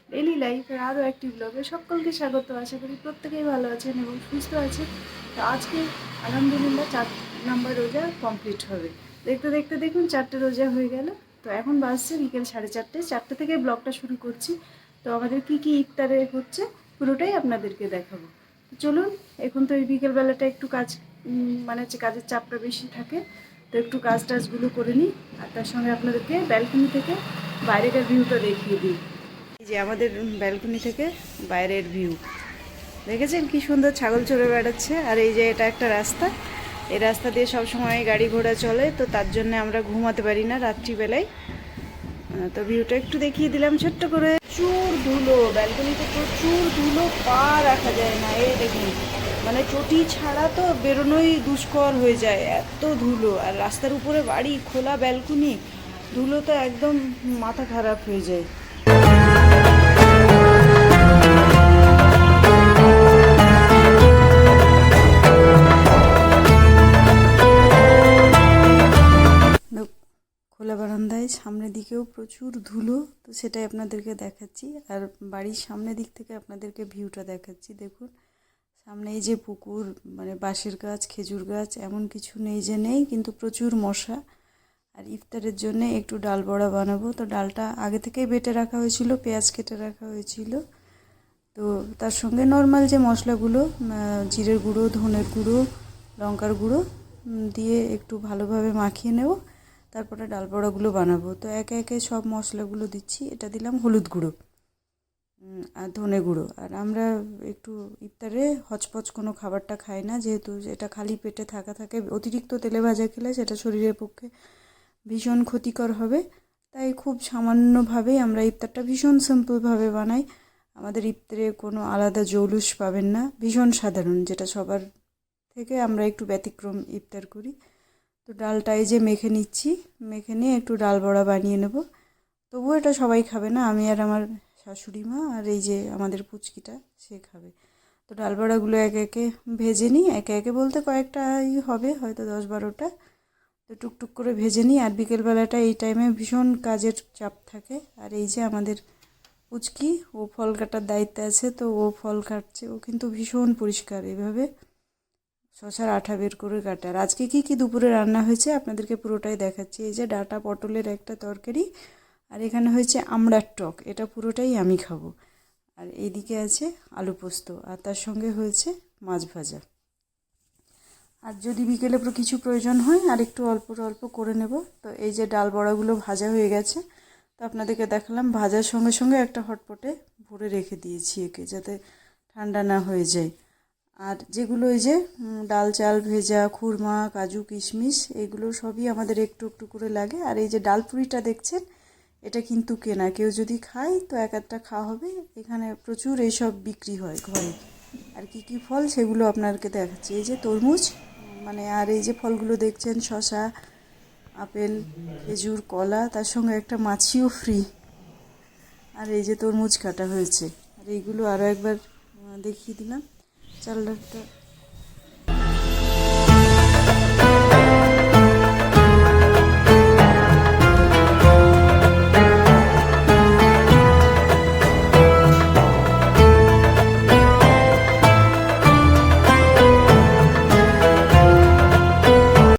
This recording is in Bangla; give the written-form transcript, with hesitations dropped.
ডেইলি লাইফের আরও একটি ব্লগে সকলকে স্বাগত। আশা করি প্রত্যেকেই ভালো আছেন এবং সুস্থ আছেন। তো আজকে আলহামদুলিল্লাহ 4 নাম্বার রোজা কমপ্লিট হবে। দেখতে দেখতে দেখুন 4টে রোজা হয়ে গেল। তো এখন বাজছে বিকেল 4:30। 4টে থেকে ব্লগটা শুরু করছি। তো আমাদের কি কি ইফতারে হচ্ছে পুরোটাই আপনাদেরকে দেখাবো। তো চলুন, এখন তো এই বিকেলবেলাটা একটু কাজ মানে হচ্ছে কাজের চাপটা বেশি থাকে, তো একটু কাজ টাজগুলো করে নিই আর তার সঙ্গে আপনাদেরকে ব্যালকনি থেকে বাইরেকার ভিউটা দেখিয়ে দিই। এই যে আমাদের ব্যালকনি থেকে বাইরের ভিউ দেখেছেন কি সুন্দর, ছাগল চড়ে বেড়াচ্ছে। আর এই যে এটা একটা রাস্তা, এই রাস্তা দিয়ে সব সময় গাড়ি ঘোড়া চলে, তো তার জন্য আমরা ঘুমাতে পারি না রাত্রিবেলায়। তো ভিউটা একটু দেখিয়ে দিলাম ছোট্ট করে। প্রচুর ধুলো, ব্যালকনিতে প্রচুর ধুলো, পা রাখা যায় না। এই দেখুন, মানে চটি ছাড়া তো বেরোনোই দুষ্কর হয়ে যায়, এত ধুলো। আর রাস্তার উপরে বাড়ি, খোলা ব্যালকনি, ধুলো তো একদম মাথা খারাপ হয়ে যায়। খোলা বারান্দায় সামনের দিকেও প্রচুর ধুলো, তো সেটাই আপনাদেরকে দেখাচ্ছি। আর বাড়ির সামনের দিক থেকে আপনাদেরকে ভিউটা দেখাচ্ছি। দেখুন সামনে এই যে পুকুর, মানে বাঁশের গাছ, খেজুর গাছ, এমন কিছু নেই যে নেই, কিন্তু প্রচুর মশা। আর ইফতারের জন্য একটু ডাল বড়া বানাবো, তো ডালটা আগে থেকেই বেটে রাখা হয়েছিল, পেঁয়াজ কেটে রাখা হয়েছিল। তো তার সঙ্গে নর্মাল যে মশলাগুলো, জিরের গুঁড়ো, ধনের গুঁড়ো, লঙ্কার গুঁড়ো দিয়ে একটু ভালোভাবে মাখিয়ে নেব, তারপরে ডাল বড়াগুলো বানাবো। তো একে একে সব মশলাগুলো দিচ্ছি। এটা দিলাম হলুদ গুঁড়ো আর ধনে গুঁড়ো। আর আমরা একটু ইফতারে হচপচ কোনো খাবারটা খাই না, যেহেতু এটা খালি পেটে থাকে, অতিরিক্ত তেলে ভাজা খেলে সেটা শরীরের পক্ষে ভীষণ ক্ষতিকর হবে। তাই খুব সামান্যভাবেই আমরা ইফতারটা ভীষণ সিম্পলভাবে বানাই। আমাদের ইফতারে কোনো আলাদা জৌলুস পাবেন না, ভীষণ সাধারণ, যেটা সবার থেকে আমরা একটু ব্যতিক্রম ইফতার করি। তো ডালটাই যে মেখে নিচ্ছি, মেখে নিয়ে একটু ডাল বড়া বানিয়ে নেব। তবুও এটা সবাই খাবে না, আমি আর আমার শাশুড়ি মা আর এই যে আমাদের পুচকিটা, সে খাবে। তো ডাল বড়াগুলো একে একে ভেজে নিই, একে একে বলতে কয়েকটাই হবে, হয়তো 10-12টা। তো টুকটুক করে ভেজে নিই। আর বিকেলবেলাটা এই টাইমে ভীষণ কাজের চাপ থাকে। আর এই যে আমাদের পুচকি, ও ফল কাটার দায়িত্বে আছে, তো ও ফল কাটছে। ও কিন্তু ভীষণ পরিষ্কার, এভাবে শশার আঠা বের করে কাটে। আর আজকে কি কি দুপুরে রান্না হয়েছে আপনাদেরকে পুরোটাই দেখাচ্ছি। এই যে ডাঁটা পটলের একটা তরকারি, আর এখানে হয়েছে আমড়ার টক, এটা পুরোটাই আমি খাবো। আর এইদিকে আছে আলু পোস্ত, আর তার সঙ্গে হয়েছে মাছ ভাজা। আর যদি বিকেলে কিছু প্রয়োজন হয় আর একটু অল্প অল্প করে নেব। তো এই যে ডাল বড়াগুলো ভাজা হয়ে গেছে, তো আপনাদেরকে দেখালাম। ভাজার সঙ্গে সঙ্গে একটা হটপটে ভরে রেখে দিয়েছি একে, যাতে ঠান্ডা না হয়ে যায়। আর যেগুলো এই যে ডাল চাল ভেজা, খুরমা, কাজু, কিশমিশ, এগুলো সবই আমাদের একটু একটু করে লাগে। আর এই যে ডাল পুরিটা দেখছেন, এটা কিন্তু কেনা, কেউ যদি খায় তো এক একটা খাওয়া হবে। এখানে প্রচুর এইসব বিক্রি হয় ঘরে। আর কি কি ফল সেগুলো আপনাদেরকে দেখাচ্ছি। এই যে তরমুজ, মানে আর এই যে ফলগুলো দেখছেন, শসা, আপেল, খেজুর, কলা, তার সঙ্গে একটা মাছিও ফ্রি। আর এই যে তরমুজ কাটা হয়েছে। আর এইগুলো আরও একবার দেখিয়ে দিলাম। চালটা